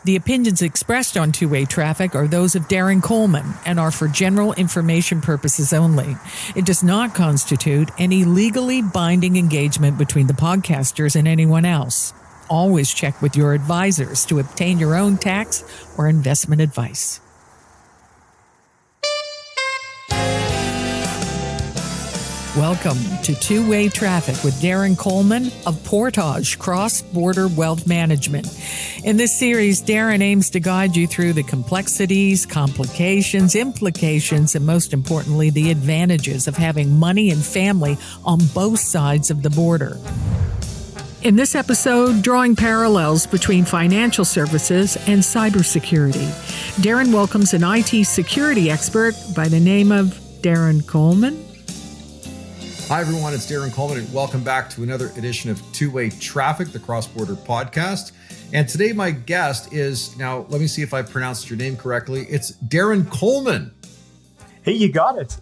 The opinions expressed on Two-Way Traffic are those of Darren Coleman and are for general information purposes only. It does not constitute any legally binding engagement between the podcasters and anyone else. Always check with your advisors to obtain your own tax or investment advice. Welcome to Two-Way Traffic with Darren Coleman of Portage Cross-Border Wealth Management. In this series, Darren aims to guide you through the complexities, complications, implications, and most importantly, the advantages of having money and family on both sides of the border. In this episode, drawing parallels between financial services and cybersecurity, Darren welcomes an IT security expert by the name of Darren Coleman. Hi, everyone. It's Darren Coleman, and welcome back to another edition of Two-Way Traffic, the cross-border podcast. And today, my guest is, now, let me see if I pronounced your name correctly. It's Darren Coleman. Hey, you got it.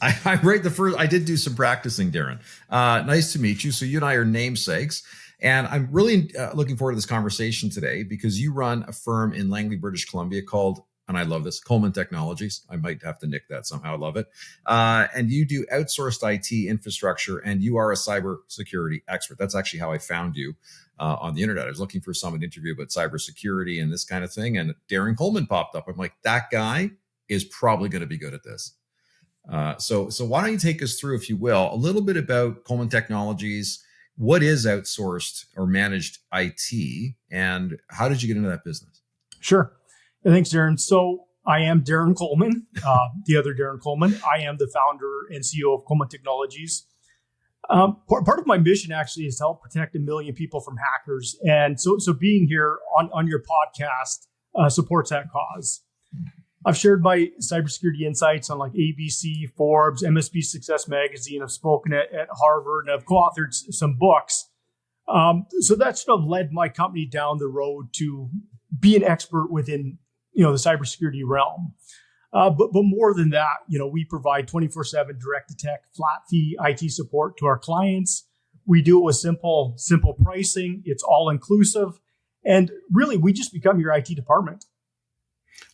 I'm right the first. I did do some practicing, Darren. Nice to meet you. So you and I are namesakes. And I'm really looking forward to this conversation today because you run a firm in Langley, British Columbia called, and I love this, Coleman Technologies. I might have to nick that somehow. I love it. And you do outsourced IT infrastructure, and you are a cybersecurity expert. That's actually how I found you on the internet. I was looking for someone to interview about cybersecurity and this kind of thing, and Darren Coleman popped up. I'm like, that guy is probably going to be good at this. So why don't you take us through, if you will, a little bit about Coleman Technologies. What is outsourced or managed IT, and how did you get into that business? Sure. Thanks, Darren. So I am Darren Coleman, the other Darren Coleman. I am the founder and CEO of Coleman Technologies. Part of my mission actually is to help protect 1 million people from hackers. And so being here on your podcast supports that cause. I've shared my cybersecurity insights on like ABC, Forbes, MSP Success Magazine. I've spoken at Harvard, and I've co-authored some books. So that sort of led my company down the road to be an expert within the cybersecurity realm. But more than that, we provide 24/7 direct-to-tech, flat-fee IT support to our clients. We do it with simple pricing. It's all-inclusive. And really, we just become your IT department.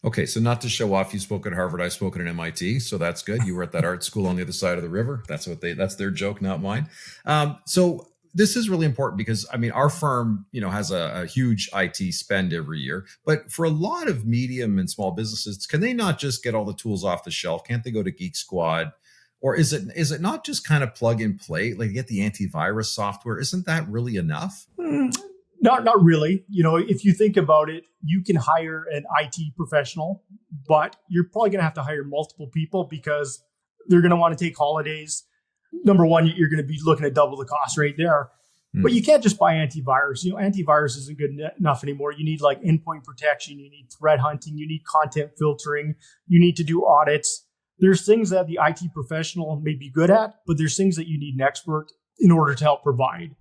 Okay, so not to show off, you spoke at Harvard, I spoke at MIT, so that's good. You were at that art school on the other side of the river. That's their joke, not mine. So this is really important because, our firm, has a huge IT spend every year. But for a lot of medium and small businesses, can they not just get all the tools off the shelf? Can't they go to Geek Squad? Or is it not just kind of plug and play, like get the antivirus software? Isn't that really enough? Not really. If you think about it, you can hire an IT professional, but you're probably going to have to hire multiple people because they're going to want to take holidays. Number one, you're going to be looking at double the cost right there. But you can't just buy antivirus. Antivirus isn't good enough anymore. You need like endpoint protection. You need threat hunting. You need content filtering. You need to do audits. There's things that the IT professional may be good at, but there's things that you need an expert in order to help provide.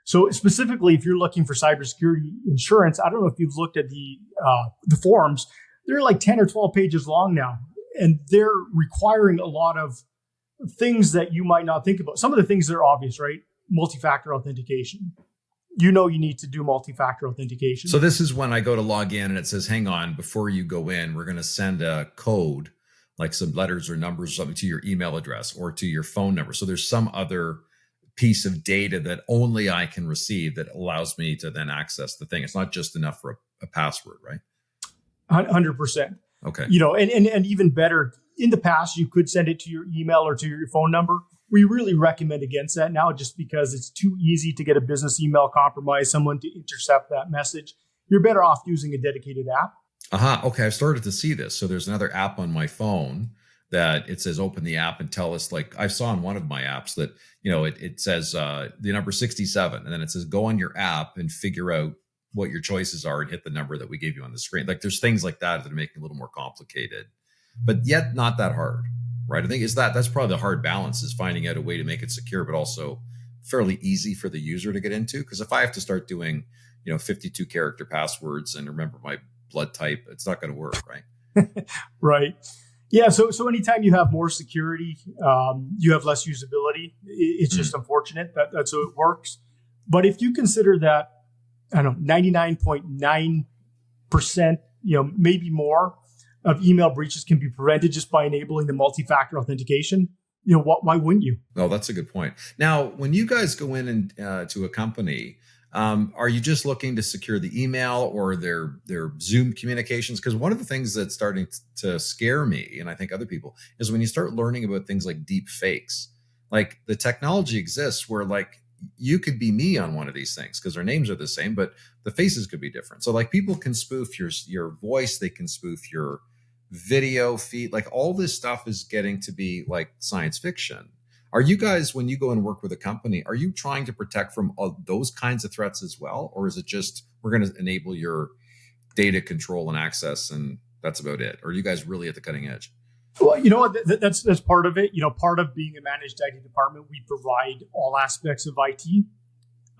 So specifically, if you're looking for cybersecurity insurance, I don't know if you've looked at the forms. They're like 10 or 12 pages long now, and they're requiring a lot of things that you might not think about. Some of the things that are obvious, right? Multi-factor authentication. You need to do multi-factor authentication. So this is when I go to log in and it says, hang on, before you go in, we're going to send a code, like some letters or numbers or something to your email address or to your phone number. So there's some other piece of data that only I can receive that allows me to then access the thing. It's not just enough for a password, right? 100%. Okay. And even better, in the past, you could send it to your email or to your phone number. We really recommend against that now just because it's too easy to get a business email compromised, someone to intercept that message. You're better off using a dedicated app. Okay. I've started to see this. So there's another app on my phone that it says open the app and tell us, like I saw in one of my apps that, it says the number 67, and then it says go on your app and figure out what your choices are and hit the number that we gave you on the screen. Like there's things like that that make it a little more complicated, but yet not that hard, right? I think that's probably the hard balance, is finding out a way to make it secure, but also fairly easy for the user to get into. Because if I have to start doing, 52 character passwords and remember my blood type, it's not going to work, right? Right. Yeah. So anytime you have more security, you have less usability. It's just unfortunate that's how it works. But if you consider that, 99.9 maybe more of email breaches can be prevented just by enabling the multi-factor authentication. Why wouldn't you? Oh, that's a good point. Now, when you guys go in and to a company, are you just looking to secure the email or their Zoom communications? Because one of the things that's starting to scare me, and I think other people, is when you start learning about things like deep fakes. Like the technology exists where like you could be me on one of these things because our names are the same, but the faces could be different. So like people can spoof your voice, they can spoof your video feed, like all this stuff is getting to be like science fiction. Are you guys, when you go and work with a company, are you trying to protect from those kinds of threats as well? Or is it just, we're going to enable your data control and access and that's about it? Or are you guys really at the cutting edge? Well, that's part of it. Part of being a managed IT department, we provide all aspects of IT.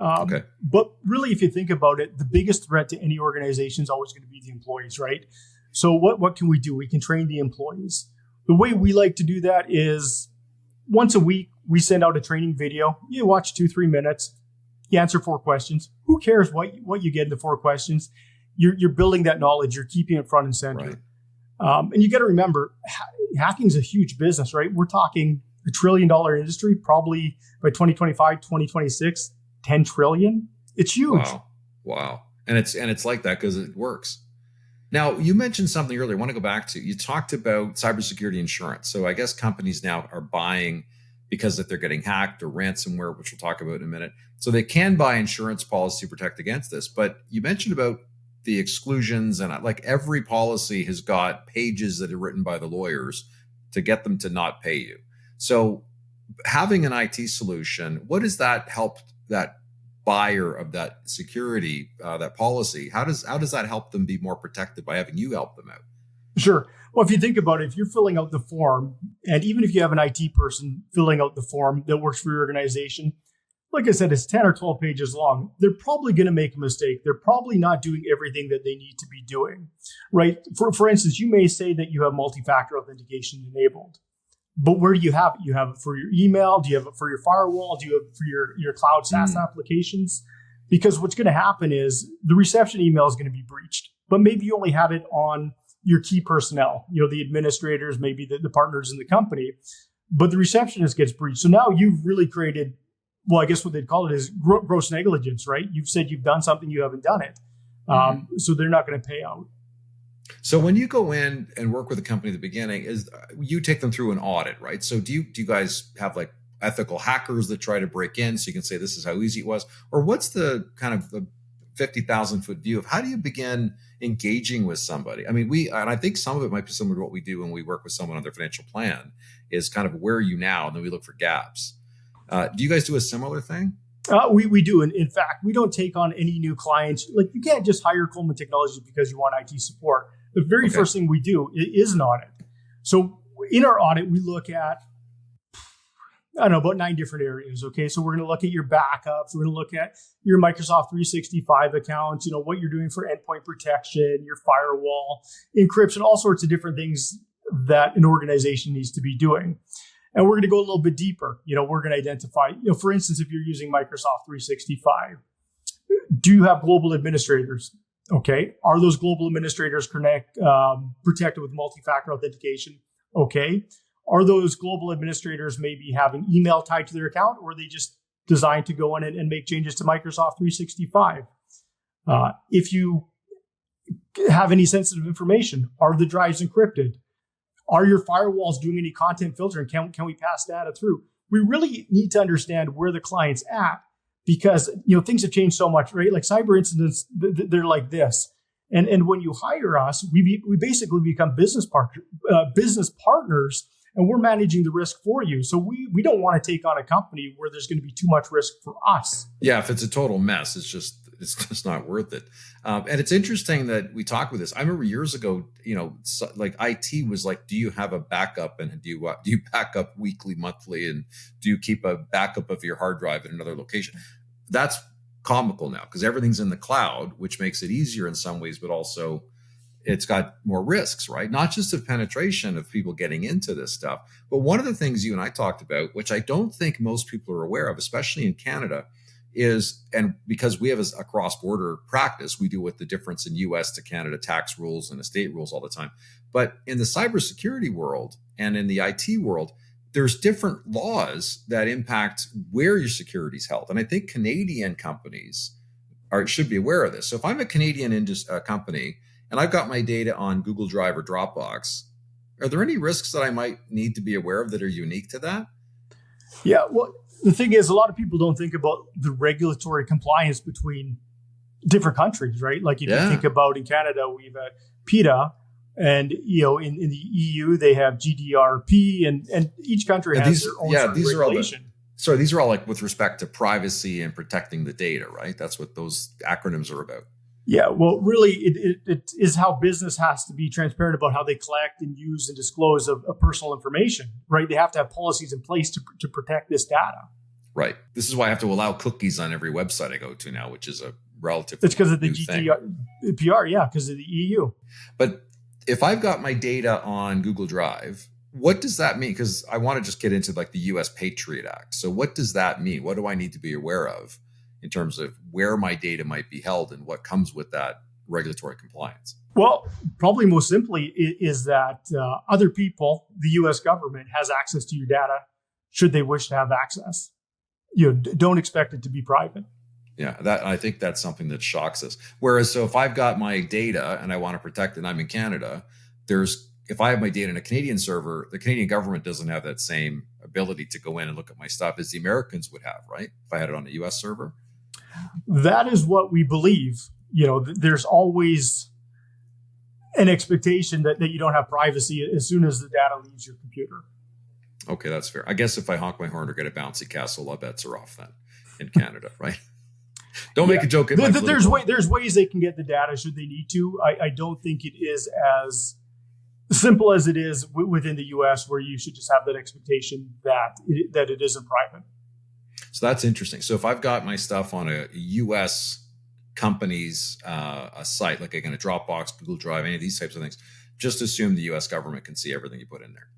Okay. But really, if you think about it, the biggest threat to any organization is always going to be the employees, right? So what can we do? We can train the employees. The way we like to do that is once a week, we send out a training video. You watch 2-3 minutes. You answer 4 questions. Who cares what you get in the 4 questions? You're building that knowledge. You're keeping it front and center. Right. And you got to remember, hacking is a huge business, right? We're talking $1 trillion industry, probably by 2025, 2026, 10 trillion. It's huge. Wow. And it's like that because it works. Now, you mentioned something earlier. I want to go back to, you talked about cybersecurity insurance. So I guess companies now are buying because if they're getting hacked or ransomware, which we'll talk about in a minute. So they can buy insurance policy to protect against this. But you mentioned about the exclusions, and like every policy has got pages that are written by the lawyers to get them to not pay you. So having an IT solution, what does that help that buyer of that security, that policy? How does that help them be more protected by having you help them out? Sure. Well, if you think about it, if you're filling out the form, and even if you have an IT person filling out the form that works for your organization, like I said, it's 10 or 12 pages long. They're probably going to make a mistake. They're probably not doing everything that they need to be doing, right? For instance, you may say that you have multi-factor authentication enabled, but where do you have it? You have it for your email? Do you have it for your firewall? Do you have it for your cloud SaaS applications? Because what's going to happen is the reception email is going to be breached, but maybe you only had it on your key personnel, the administrators, maybe the partners in the company, but the receptionist gets breached. So now you've really created, well, I guess what they'd call it is gross negligence, right? You've said you've done something, you haven't done it. So they're not going to pay out. So when you go in and work with a company at the beginning, is you take them through an audit, right? So do you guys have like ethical hackers that try to break in so you can say this is how easy it was? Or what's the kind of the 50,000 foot view of how do you begin engaging with somebody? I mean, and I think some of it might be similar to what we do when we work with someone on their financial plan is kind of where are you now? And then we look for gaps. Do you guys do a similar thing? We do. And in fact, we don't take on any new clients. Like you can't just hire Coleman Technologies because you want IT support. The very first thing we do is an audit. So in our audit, we look at, about 9 different areas. Okay. So we're going to look at your backups. We're going to look at your Microsoft 365 accounts, what you're doing for endpoint protection, your firewall, encryption, all sorts of different things that an organization needs to be doing. And we're going to go a little bit deeper. We're going to identify, for instance, if you're using Microsoft 365, do you have global administrators? Okay. Are those global administrators protected with multi-factor authentication? Okay. Are those global administrators maybe having email tied to their account, or are they just designed to go in and make changes to Microsoft 365? If you have any sensitive information, are the drives encrypted? Are your firewalls doing any content filtering? Can we pass data through? We really need to understand where the client's at because, things have changed so much, right? Like cyber incidents, they're like this. And when you hire us, we basically become business partners, and we're managing the risk for you. So we don't want to take on a company where there's going to be too much risk for us. Yeah, if it's a total mess, it's just not worth it. And it's interesting that we talk with this. I remember years ago, like IT was like, do you have a backup, and do you back up weekly, monthly, and do you keep a backup of your hard drive in another location? That's comical now because everything's in the cloud, which makes it easier in some ways, but also it's got more risks, right? Not just of penetration of people getting into this stuff, but one of the things you and I talked about, which I don't think most people are aware of, especially in Canada, and because we have a cross-border practice, we deal with the difference in US to Canada tax rules and estate rules all the time. But in the cybersecurity world and in the IT world, there's different laws that impact where your security is held. And I think Canadian companies should be aware of this. So if I'm a Canadian company and I've got my data on Google Drive or Dropbox, are there any risks that I might need to be aware of that are unique to that? Yeah, well, the thing is, a lot of people don't think about the regulatory compliance between different countries, right? Like if you think about in Canada, we have PETA, and in the EU they have GDRP, and each country has their own sort of regulation. These are all like with respect to privacy and protecting the data, right? That's what those acronyms are about. Yeah, well, really, it is how business has to be transparent about how they collect and use and dispose of personal information, right? They have to have policies in place to protect this data. Right. This is why I have to allow cookies on every website I go to now, which is a relatively It's because of the GDPR, yeah, because of the EU. But if I've got my data on Google Drive, what does that mean? Because I want to just get into like the US Patriot Act. So what does that mean? What do I need to be aware of in terms of where my data might be held and what comes with that regulatory compliance? Well, probably most simply is that other people, the U.S. government, has access to your data should they wish to have access. Don't expect it to be private. Yeah, I think that's something that shocks us. Whereas, so if I've got my data and I want to protect it and I'm in Canada, if I have my data in a Canadian server, the Canadian government doesn't have that same ability to go in and look at my stuff as the Americans would have, right? If I had it on a U.S. server. That is what we believe. There's always an expectation that you don't have privacy as soon as the data leaves your computer. Okay, that's fair. I guess if I honk my horn or get a bouncy castle, all bets are off then in Canada, right? Don't make a joke. There's ways they can get the data should they need to. I don't think it is as simple as it is within the U.S., where you should just have that expectation that it isn't private. So that's interesting. So if I've got my stuff on a U.S. company's a site, like again, a Dropbox, Google Drive, any of these types of things, just assume the U.S. government can see everything you put in there.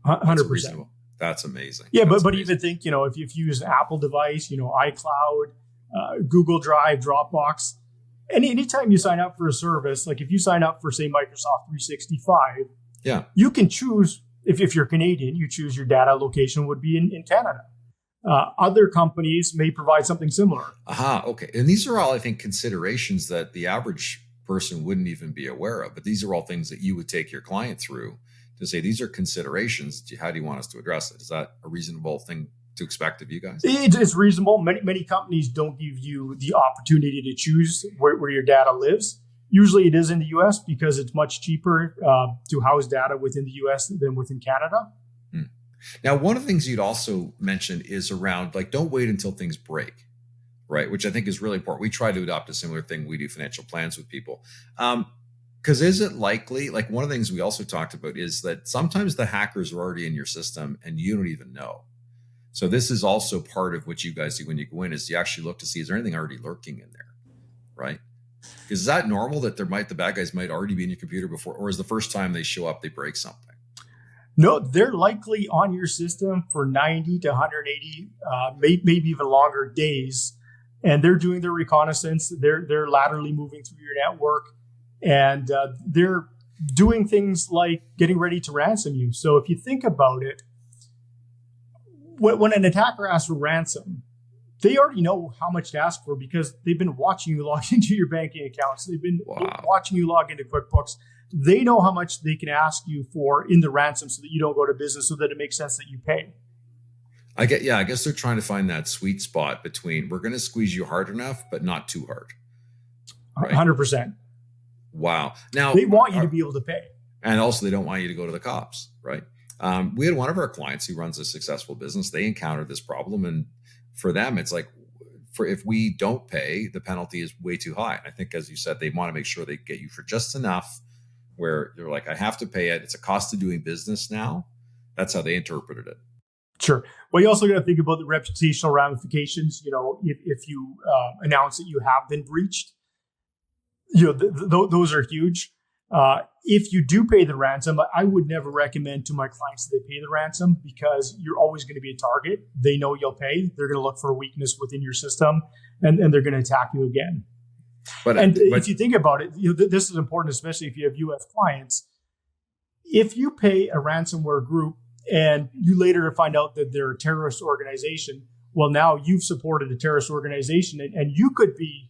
100%. That's amazing. Yeah, but even think, if you use an Apple device, iCloud, Google Drive, Dropbox, anytime you sign up for a service, like if you sign up for, say, Microsoft 365, you can choose, if you're Canadian, you choose your data location would be in Canada. Other companies may provide something similar. Okay. And these are all, I think, considerations that the average person wouldn't even be aware of. But these are all things that you would take your client through to say, these are considerations. How do you want us to address it? Is that a reasonable thing to expect of you guys? It's reasonable. Many companies don't give you the opportunity to choose where your data lives. Usually it is in the US because it's much cheaper to house data within the US than within Canada. Now, one of the things you'd also mentioned is around, like, don't wait until things break, right? Which I think is really important. We try to adopt a similar thing. We do financial plans with people. Because is it likely, like one of the things we also talked about is that sometimes the hackers are already in your system and you don't even know. So this is also part of what you guys do when you go in, is you actually look to see, is there anything already lurking in there, right? Is that normal that the bad guys might already be in your computer before, or is the first time they show up, they break something? No, they're likely on your system for 90 to 180, maybe even longer days. And they're doing their reconnaissance. They're laterally moving through your network. And they're doing things like getting ready to ransom you. So if you think about it, when an attacker asks for ransom, they already know how much to ask for because they've been watching you log into your banking accounts. They've been watching you log into QuickBooks. They know how much they can ask you for in the ransom so that you don't go to business, so that it makes sense that you pay. I guess they're trying to find that sweet spot between, we're going to squeeze you hard enough, but not too hard. Right? 100%. Wow. Now they want you to be able to pay. And also they don't want you to go to the cops, right? We had one of our clients who runs a successful business. They encountered this problem, and for them, it's like, if we don't pay, the penalty is way too high. And I think, as you said, they want to make sure they get you for just enough where they're like, I have to pay it. It's a cost of doing business now. That's how they interpreted it. Sure. Well, you also got to think about the reputational ramifications. If you announce that you have been breached, those are huge. If you do pay the ransom, I would never recommend to my clients that they pay the ransom because you're always going to be a target. They know you'll pay. They're going to look for a weakness within your system, and they're going to attack you again. But if you think about it, this is important, especially if you have U.S. clients. If you pay a ransomware group and you later find out that they're a terrorist organization, well, now you've supported a terrorist organization, and you could be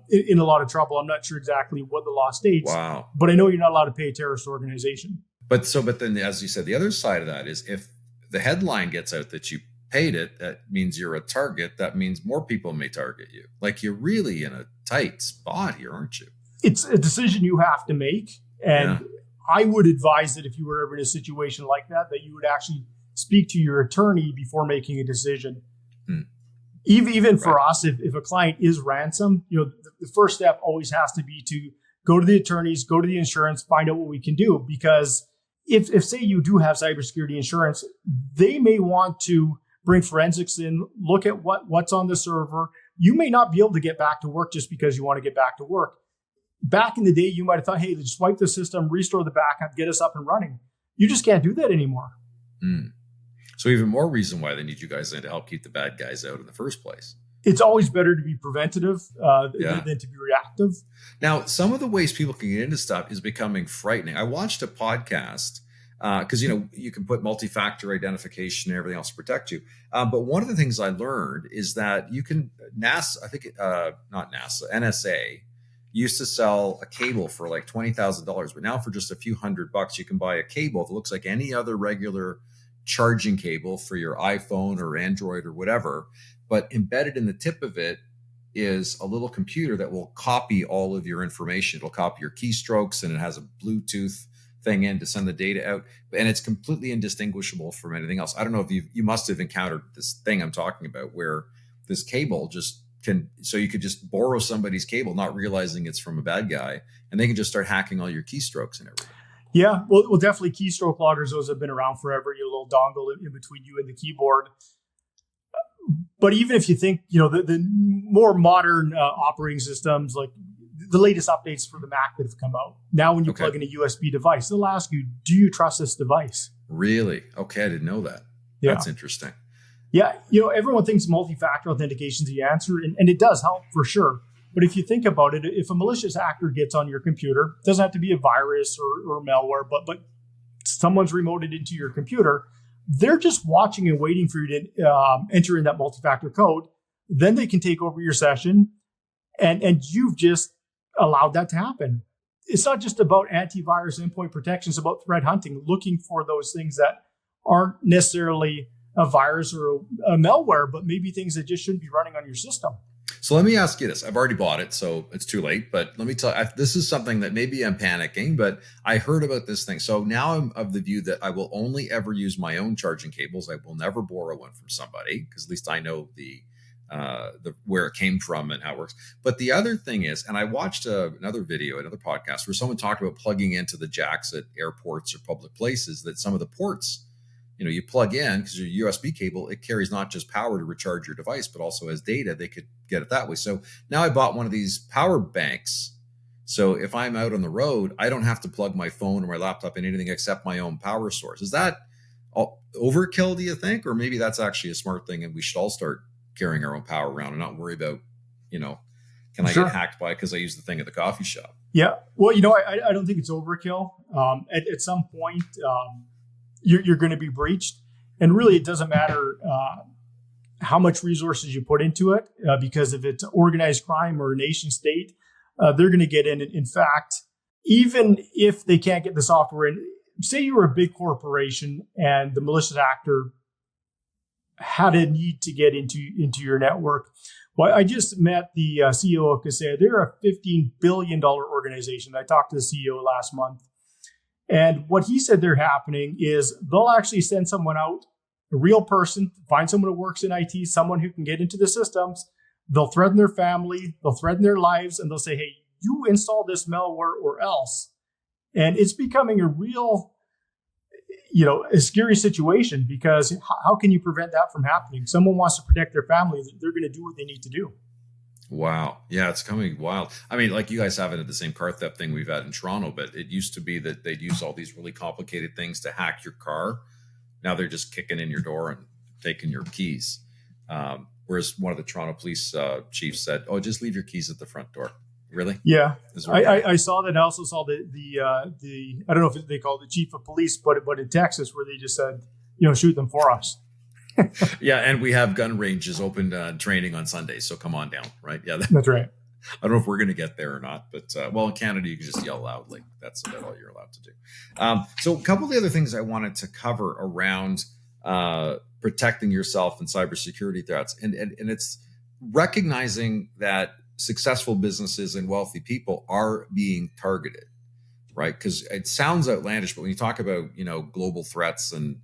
in a lot of trouble. I'm not sure exactly what the law states. Wow. But I know you're not allowed to pay a terrorist organization. But then, as you said, the other side of that is if the headline gets out that you paid it, that means you're a target. That means more people may target you. Like, you're really in a tight spot here, aren't you? It's a decision you have to make. And I would advise that if you were ever in a situation like that you would actually speak to your attorney before making a decision. Even for us, if a client is ransomed, the first step always has to be to go to the attorneys, go to the insurance, find out what we can do. Because if say you do have cybersecurity insurance, they may want to bring forensics in, look at what's on the server. You may not be able to get back to work just because you want to get back to work. Back in the day, you might have thought, hey, just wipe the system, restore the backup, get us up and running. You just can't do that anymore. So even more reason why they need you guys in to help keep the bad guys out in the first place. It's always better to be preventative than to be reactive. Now, some of the ways people can get into stuff is becoming frightening. I watched a podcast because, you can put multi-factor identification and everything else to protect you. But one of the things I learned is that you can, NSA used to sell a cable for like $20,000. But now for just a few $100, you can buy a cable that looks like any other regular charging cable for your iPhone or Android or whatever, but embedded in the tip of it is a little computer that will copy all of your information. It'll copy your keystrokes, and it has a Bluetooth thing in to send the data out, and it's completely indistinguishable from anything else. I don't know if you must have encountered this thing I'm talking about where this cable just so you could just borrow somebody's cable, not realizing it's from a bad guy, and they can just start hacking all your keystrokes and everything. Yeah, well, definitely keystroke loggers. Those have been around forever. Your little dongle in between you and the keyboard. But even if you think, the more modern operating systems, like the latest updates for the Mac that have come out. Now, when you plug in a USB device, they'll ask you, do you trust this device? Really? Okay, I didn't know that. Yeah. That's interesting. Yeah, everyone thinks multi-factor authentication is the answer, and it does help for sure. But if you think about it, if a malicious actor gets on your computer, it doesn't have to be a virus or malware, but someone's remoted into your computer, they're just watching and waiting for you to enter in that multi-factor code. Then they can take over your session, and you've just allowed that to happen. It's not just about antivirus endpoint protection. It's about threat hunting, looking for those things that aren't necessarily a virus or a malware, but maybe things that just shouldn't be running on your system. So let me ask you this. I've already bought it, so it's too late. But let me tell you, this is something that maybe I'm panicking, but I heard about this thing. So now I'm of the view that I will only ever use my own charging cables. I will never borrow one from somebody, because at least I know the where it came from and how it works. But the other thing is, and I watched another podcast where someone talked about plugging into the jacks at airports or public places, that some of the ports, you plug in because your USB cable, it carries not just power to recharge your device, but also as data. They could get it that way. So now I bought one of these power banks. So if I'm out on the road, I don't have to plug my phone or my laptop in anything except my own power source. Is that overkill, do you think? Or maybe that's actually a smart thing, and we should all start carrying our own power around and not worry about, can I get hacked by because I use the thing at the coffee shop? Yeah. Well, I don't think it's overkill. At some point, you're going to be breached. And really, it doesn't matter how much resources you put into it, because if it's organized crime or a nation state, they're going to get in. In fact, even if they can't get the software in, say you were a big corporation and the malicious actor had a need to get into your network. Well, I just met the CEO of Kaseya. They're a $15 billion organization. I talked to the CEO last month. And what he said they're happening is they'll actually send someone out, a real person, find someone who works in IT, someone who can get into the systems. They'll threaten their family, they'll threaten their lives, and they'll say, hey, you install this malware or else. And it's becoming a real, a scary situation, because how can you prevent that from happening? Someone wants to protect their family, they're going to do what they need to do. Wow. Yeah, it's coming wild. I mean, like you guys haven't had the same car theft thing we've had in Toronto, but it used to be that they'd use all these really complicated things to hack your car. Now they're just kicking in your door and taking your keys. Whereas one of the Toronto police chiefs said, "Oh, just leave your keys at the front door." Really? Yeah, I saw that. I also saw the I don't know if they call it the chief of police, but in Texas where they just said, shoot them for us. Yeah, and we have gun ranges open training on Sundays, so come on down, right? Yeah, that's right. I don't know if we're going to get there or not, but well, in Canada, you can just yell loudly. That's about all you're allowed to do. So a couple of the other things I wanted to cover around protecting yourself and cybersecurity threats, and it's recognizing that successful businesses and wealthy people are being targeted, right? Because it sounds outlandish, but when you talk about, global threats and,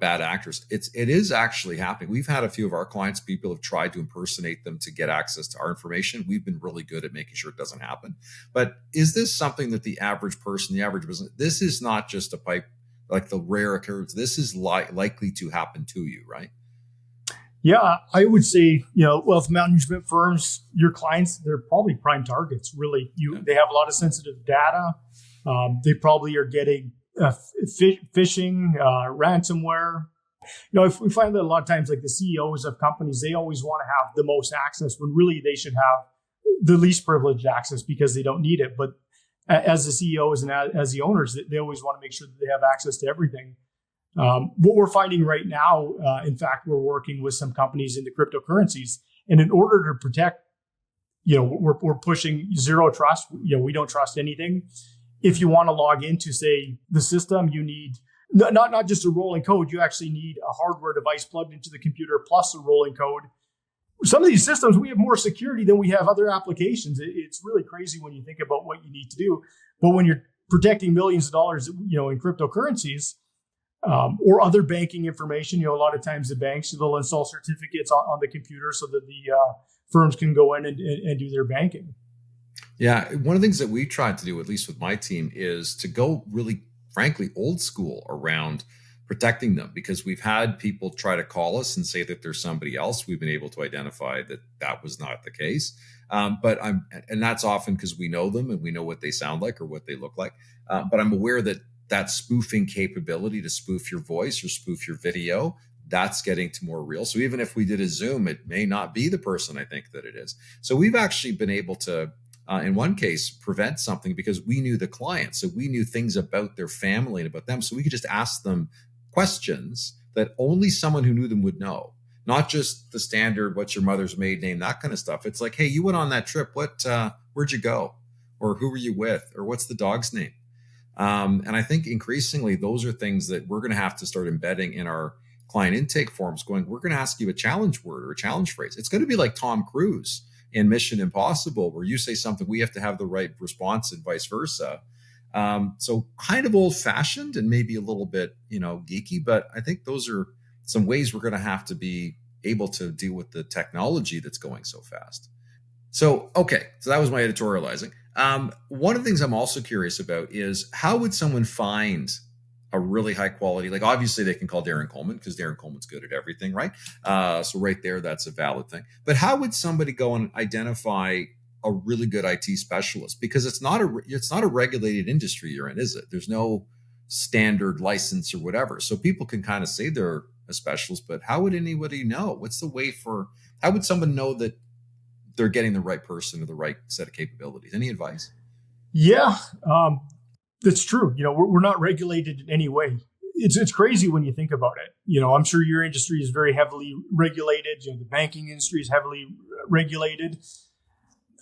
bad actors, it is actually happening. We've had a few of our clients, people have tried to impersonate them to get access to our information. We've been really good at making sure it doesn't happen. But is this something that the average person, the average business, this is not just a pipe, like the rare occurrence, this is likely to happen to you, right? Yeah, I would say, wealth management firms, your clients, they're probably prime targets, really. They have a lot of sensitive data. They probably are getting phishing, ransomware. If we find that a lot of times, like the CEOs of companies, they always want to have the most access when really they should have the least privileged access because they don't need it. But as the CEOs and as the owners, they always want to make sure that they have access to everything. What we're finding right now, in fact, we're working with some companies in the cryptocurrencies, and in order to protect, we're pushing zero trust. We don't trust anything. If you want to log into, say, the system, you need not just a rolling code. You actually need a hardware device plugged into the computer plus a rolling code. Some of these systems, we have more security than we have other applications. It's really crazy when you think about what you need to do. But when you're protecting millions of dollars, in cryptocurrencies, or other banking information, a lot of times the banks, they'll install certificates on the computer so that the firms can go in and do their banking. Yeah. One of the things that we tried to do, at least with my team, is to go really, frankly, old school around protecting them, because we've had people try to call us and say that there's somebody else. We've been able to identify that was not the case. And that's often because we know them and we know what they sound like or what they look like. But I'm aware that spoofing capability to spoof your voice or spoof your video, that's getting to more real. So even if we did a Zoom, it may not be the person I think that it is. So we've actually been able to, in one case, prevent something because we knew the client. So we knew things about their family and about them. So we could just ask them questions that only someone who knew them would know. Not just the standard, what's your mother's maiden name, that kind of stuff. It's like, hey, you went on that trip. Where'd you go? Or who were you with? Or what's the dog's name? And I think increasingly, those are things that we're going to have to start embedding in our client intake forms, we're going to ask you a challenge word or a challenge phrase. It's going to be like Tom Cruise in Mission Impossible, where you say something, we have to have the right response and vice versa. So kind of old fashioned and maybe a little bit, geeky, but I think those are some ways we're going to have to be able to deal with the technology that's going so fast. So that was my editorializing. One of the things I'm also curious about is how would someone find a really high quality, like obviously they can call Darren Coleman because Darren Coleman's good at everything, right? So right there, that's a valid thing. But how would somebody go and identify a really good IT specialist? Because it's not a regulated industry you're in, is it? There's no standard license or whatever. So people can kind of say they're a specialist, but how would anybody know? How would someone know that they're getting the right person or the right set of capabilities? Any advice? Yeah, that's true. We're not regulated in any way. It's crazy when you think about it. I'm sure your industry is very heavily regulated. The banking industry is heavily regulated.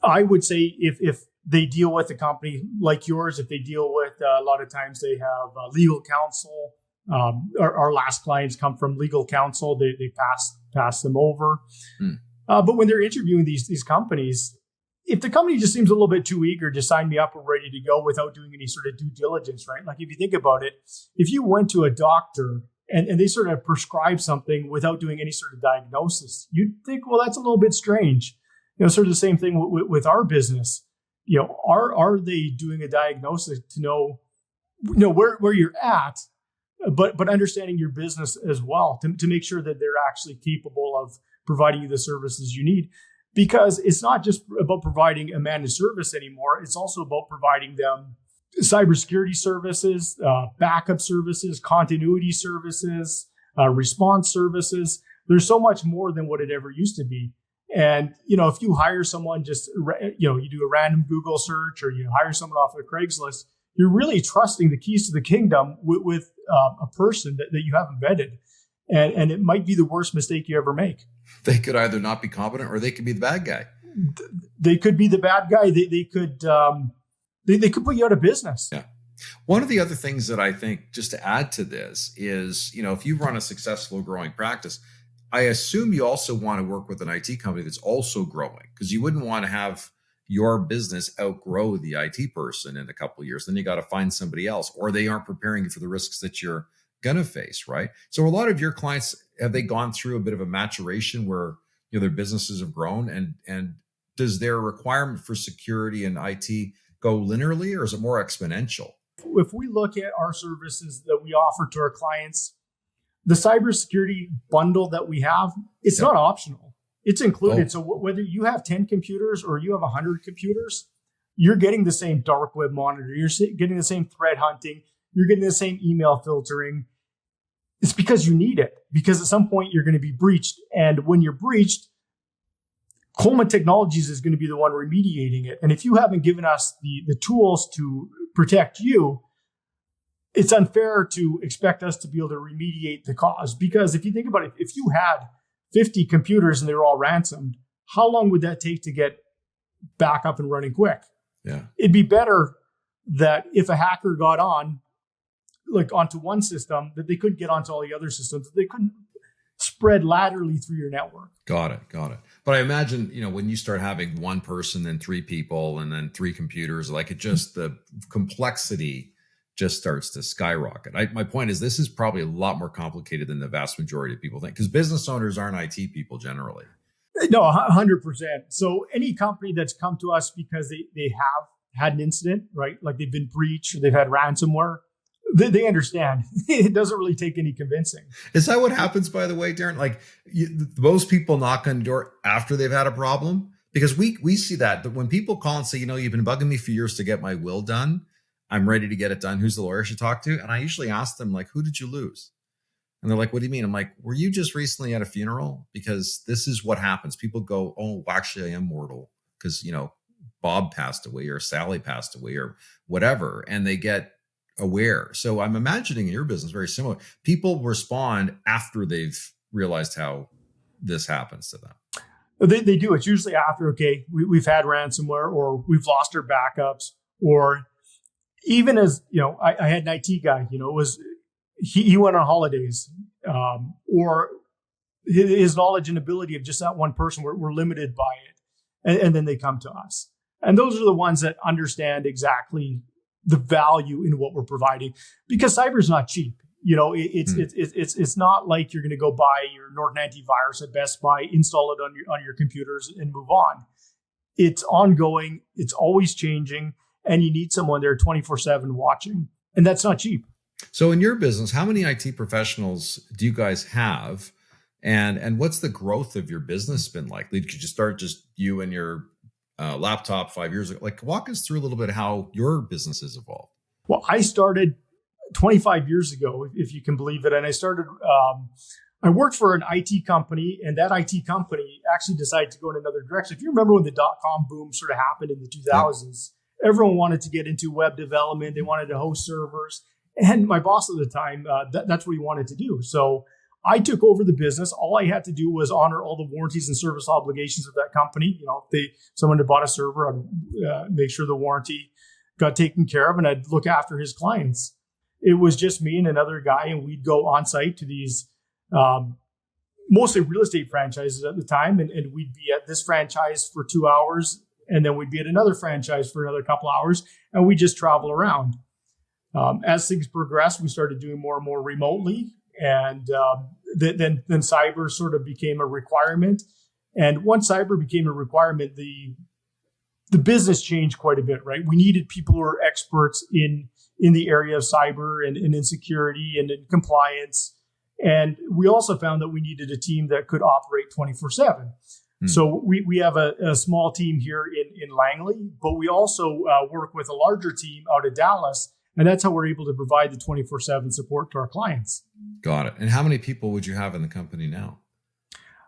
I would say if they deal with a company like yours, if they deal with, a lot of times they have legal counsel. Our last clients come from legal counsel. They pass them over. But when they're interviewing these companies, if the company just seems a little bit too eager to sign me up and ready to go without doing any sort of due diligence, right? Like if you think about it, if you went to a doctor and they sort of prescribe something without doing any sort of diagnosis, you'd think, well, that's a little bit strange. Sort of the same thing with our business. Are they doing a diagnosis to know where you're at, but understanding your business as well to make sure that they're actually capable of providing you the services you need? because it's not just about providing a managed service anymore. It's also about providing them cybersecurity services, backup services, continuity services, response services. There's so much more than what it ever used to be. And, if you hire someone you do a random Google search or you hire someone off of Craigslist, you're really trusting the keys to the kingdom with a person that you have embedded. And it might be the worst mistake you ever make. They could either not be competent or they could be the bad guy. They could be the bad guy. They could put you out of business. Yeah. One of the other things that I think, just to add to this, is, if you run a successful growing practice, I assume you also want to work with an IT company that's also growing, because you wouldn't want to have your business outgrow the IT person in a couple of years. Then you got to find somebody else, or they aren't preparing you for the risks that you're going to face, right? So a lot of your clients, have they gone through a bit of a maturation where their businesses have grown, and does their requirement for security and IT go linearly, or is it more exponential? If we look at our services that we offer to our clients, the cybersecurity bundle that we have, it's not optional. It's included. So whether you have 10 computers or you have 100 computers, you're getting the same dark web monitor. You're getting the same threat hunting. You're getting the same email filtering. It's because you need it, because at some point you're going to be breached. And when you're breached, Coleman Technologies is going to be the one remediating it. And if you haven't given us the tools to protect you, it's unfair to expect us to be able to remediate the cause. Because if you think about it, if you had 50 computers and they were all ransomed, how long would that take to get back up and running quick? Yeah. It'd be better that if a hacker got onto one system, that they couldn't get onto all the other systems, that they couldn't spread laterally through your network. Got it. But I imagine, when you start having one person, then three people, and then three computers, the complexity just starts to skyrocket. My point is, this is probably a lot more complicated than the vast majority of people think, because business owners aren't IT people generally. No, 100%. So any company that's come to us because they have had an incident, right? Like they've been breached or they've had ransomware, they understand. It doesn't really take any convincing. Is that what happens, by the way, Darren? Most people knock on the door after they've had a problem, because we see that when people call and say, you've been bugging me for years to get my will done. I'm ready to get it done. Who's the lawyer I should talk to? And I usually ask them, who did you lose? And they're like, what do you mean? I'm like, were you just recently at a funeral? Because this is what happens. People go, oh, actually, I am mortal because, Bob passed away or Sally passed away or whatever. And they get aware. So I'm imagining in your business very similar. People respond after they've realized how this happens to them. They do. It's usually after, we've had ransomware or we've lost our backups, or even as, I had an IT guy, he went on holidays, or his knowledge and ability of just that one person were limited by it. And then they come to us. And those are the ones that understand exactly the value in what we're providing, because cyber is not cheap. It's not like you're going to go buy your Norton antivirus at Best Buy, install it on your computers and move on. It's ongoing. It's always changing. And you need someone there 24/7 watching. And that's not cheap. So in your business, how many IT professionals do you guys have? And what's the growth of your business been like? Could you start just you and your laptop 5 years ago? Walk us through a little bit how your business has evolved. Well, I started 25 years ago, if you can believe it. And I worked for an IT company, and that IT company actually decided to go in another direction. If you remember when the .com boom sort of happened in the 2000s, everyone wanted to get into web development. They wanted to host servers. And my boss at the time, that's what he wanted to do. So I took over the business. All I had to do was honor all the warranties and service obligations of that company. If someone had bought a server, I'd make sure the warranty got taken care of, and I'd look after his clients. It was just me and another guy, and we'd go on site to these mostly real estate franchises at the time, and we'd be at this franchise for 2 hours, and then we'd be at another franchise for another couple hours, and we just travel around. As things progressed, we started doing more and more remotely, and then cyber sort of became a requirement. And once cyber became a requirement, the business changed quite a bit, right? We needed people who are experts in the area of cyber and in security and in compliance. And we also found that we needed a team that could operate 24/7. So we have a small team here in Langley, but we also work with a larger team out of Dallas. And that's how we're able to provide the 24/7 support to our clients. Got it. And how many people would you have in the company now?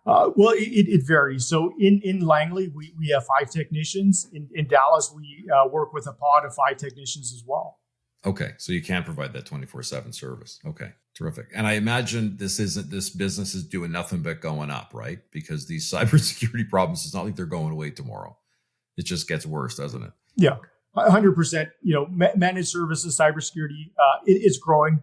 Well, it varies. So in Langley, we have 5 technicians. In Dallas, we work with a pod of 5 technicians as well. Okay. So you can provide that 24/7 service. Okay. Terrific. And I imagine this business is doing nothing but going up, right? Because these cybersecurity problems, it's not like they're going away tomorrow. It just gets worse, doesn't it? Yeah, 100%. Managed services, cybersecurity, it's growing.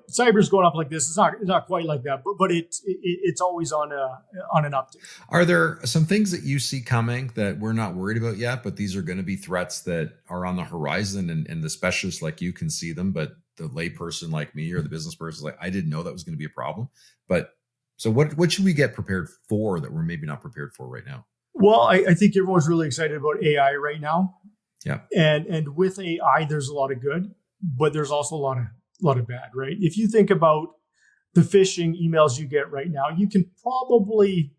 Cyber's going up like this. It's not quite like that, but it's always on an uptick. Are there some things that you see coming that we're not worried about yet, but these are going to be threats that are on the horizon, and the specialists like you can see them, but the layperson like me or the business person is like, I didn't know that was going to be a problem. But so what should we get prepared for that we're maybe not prepared for right now? Well, I think everyone's really excited about AI right now. Yeah. And with AI, there's a lot of good, but there's also a lot of bad, right? If you think about the phishing emails you get right now, you can probably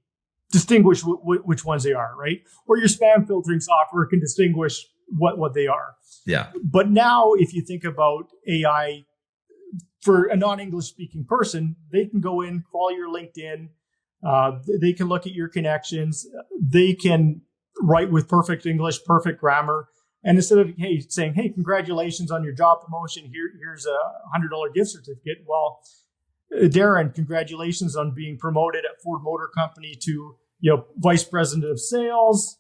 distinguish which ones they are, right? Or your spam filtering software can distinguish what they are. Yeah. But now, if you think about AI for a non-English speaking person, they can go in, crawl your LinkedIn. They can look at your connections. They can write with perfect English, perfect grammar. And instead of saying, hey, congratulations on your job promotion, here's a $100 gift certificate. Well, Darren, congratulations on being promoted at Ford Motor Company to vice president of sales.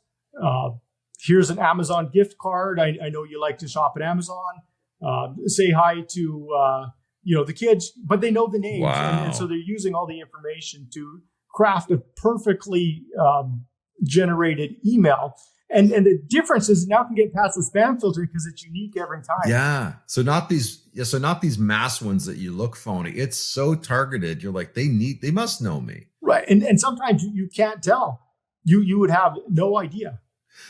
Here's an Amazon gift card. I know you like to shop at Amazon. Say hi to the kids, but they know the names. Wow. And so they're using all the information to craft a perfectly generated email. And the difference is now can get past the spam filtering because it's unique every time. Yeah. So not these mass ones that you look phony. It's so targeted. You're like, they must know me. Right. And sometimes you can't tell. You would have no idea.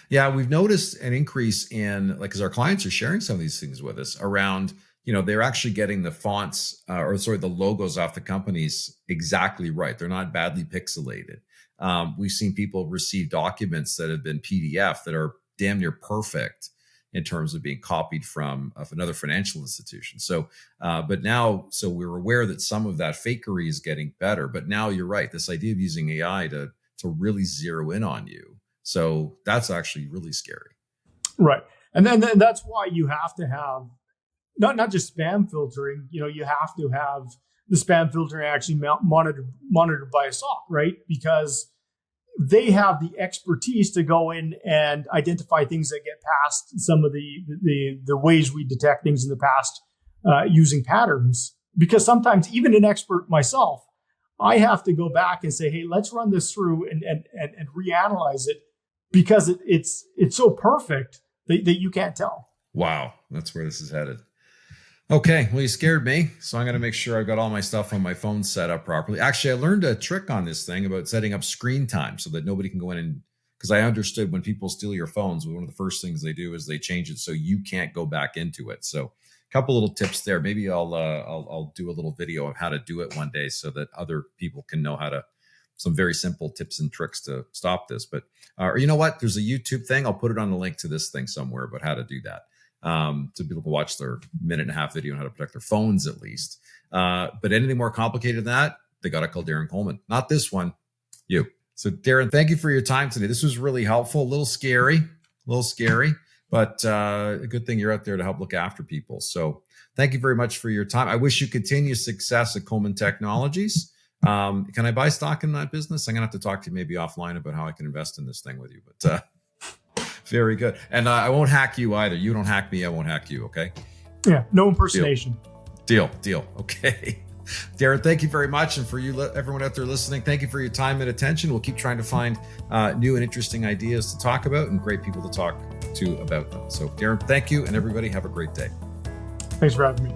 Yeah. We've noticed an increase in because our clients are sharing some of these things with us around, they're actually getting the fonts the logos off the companies exactly right. They're not badly pixelated. We've seen people receive documents that have been PDF that are damn near perfect in terms of being copied from another financial institution. So, but now, we're aware that some of that fakery is getting better. But now you're right. This idea of using AI to really zero in on you. So that's actually really scary. Right. And then that's why you have to have not just spam filtering, you have to have the spam filtering actually monitored by a SOC, right? Because they have the expertise to go in and identify things that get past some of the ways we detect things in the past using patterns. Because sometimes even an expert myself, I have to go back and say, hey, let's run this through and reanalyze it because it's so perfect that you can't tell. Wow, that's where this is headed. Okay, well, you scared me, so I'm going to make sure I've got all my stuff on my phone set up properly. Actually, I learned a trick on this thing about setting up screen time so that nobody can go in and, because I understood when people steal your phones, one of the first things they do is they change it so you can't go back into it. So a couple little tips there. Maybe I'll do a little video of how to do it one day so that other people can know some very simple tips and tricks to stop this. But, or you know what? There's a YouTube thing. I'll put it on the link to this thing somewhere about how to do that. So people can watch their 1.5-minute video on how to protect their phones at least. But anything more complicated than that, they got to call Darren Coleman. Not this one, you. So Darren, thank you for your time today. This was really helpful, a little scary, but a good thing you're out there to help look after people. So thank you very much for your time. I wish you continued success at Coleman Technologies. Can I buy stock in that business? I'm going to have to talk to you maybe offline about how I can invest in this thing with you, but very good. And I won't hack you either. You don't hack me. I won't hack you. Okay. Yeah. No impersonation. Deal. Okay. Darren, thank you very much. And for you, everyone out there listening, thank you for your time and attention. We'll keep trying to find new and interesting ideas to talk about and great people to talk to about them. So Darren, thank you. And everybody have a great day. Thanks for having me.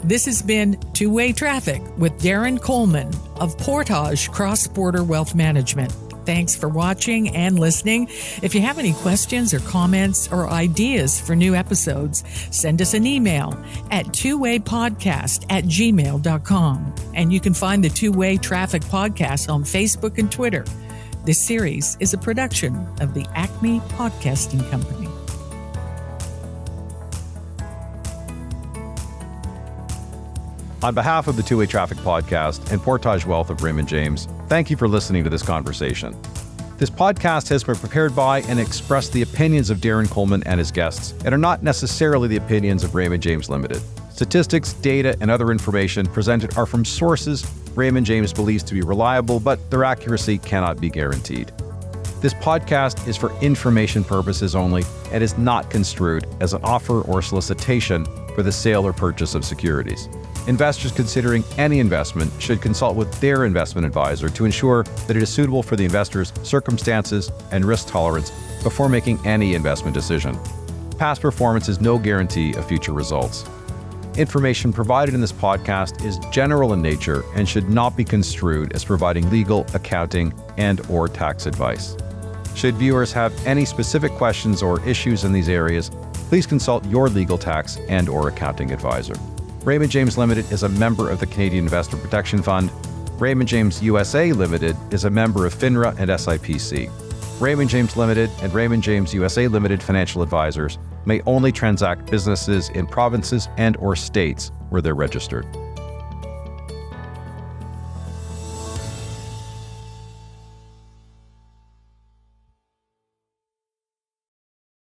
This has been Two-Way Traffic with Darren Coleman of Portage Cross-Border Wealth Management. Thanks for watching and listening. If you have any questions or comments or ideas for new episodes, send us an email at twowaypodcast@gmail.com. And you can find the Two-Way Traffic Podcast on Facebook and Twitter. This series is a production of the Acme Podcasting Company. On behalf of the Two-Way Traffic Podcast and Portage Wealth of Raymond James, thank you for listening to this conversation. This podcast has been prepared by and expressed the opinions of Darren Coleman and his guests, and are not necessarily the opinions of Raymond James Ltd. Statistics, data, and other information presented are from sources Raymond James believes to be reliable, but their accuracy cannot be guaranteed. This podcast is for information purposes only and is not construed as an offer or solicitation for the sale or purchase of securities. Investors considering any investment should consult with their investment advisor to ensure that it is suitable for the investor's circumstances and risk tolerance before making any investment decision. Past performance is no guarantee of future results. Information provided in this podcast is general in nature and should not be construed as providing legal, accounting, and/or tax advice. Should viewers have any specific questions or issues in these areas, please consult your legal, tax, and/or accounting advisor. Raymond James Ltd. is a member of the Canadian Investor Protection Fund. Raymond James USA Ltd. is a member of FINRA and SIPC. Raymond James Ltd. and Raymond James USA Ltd. financial advisors may only transact businesses in provinces and/or states where they're registered.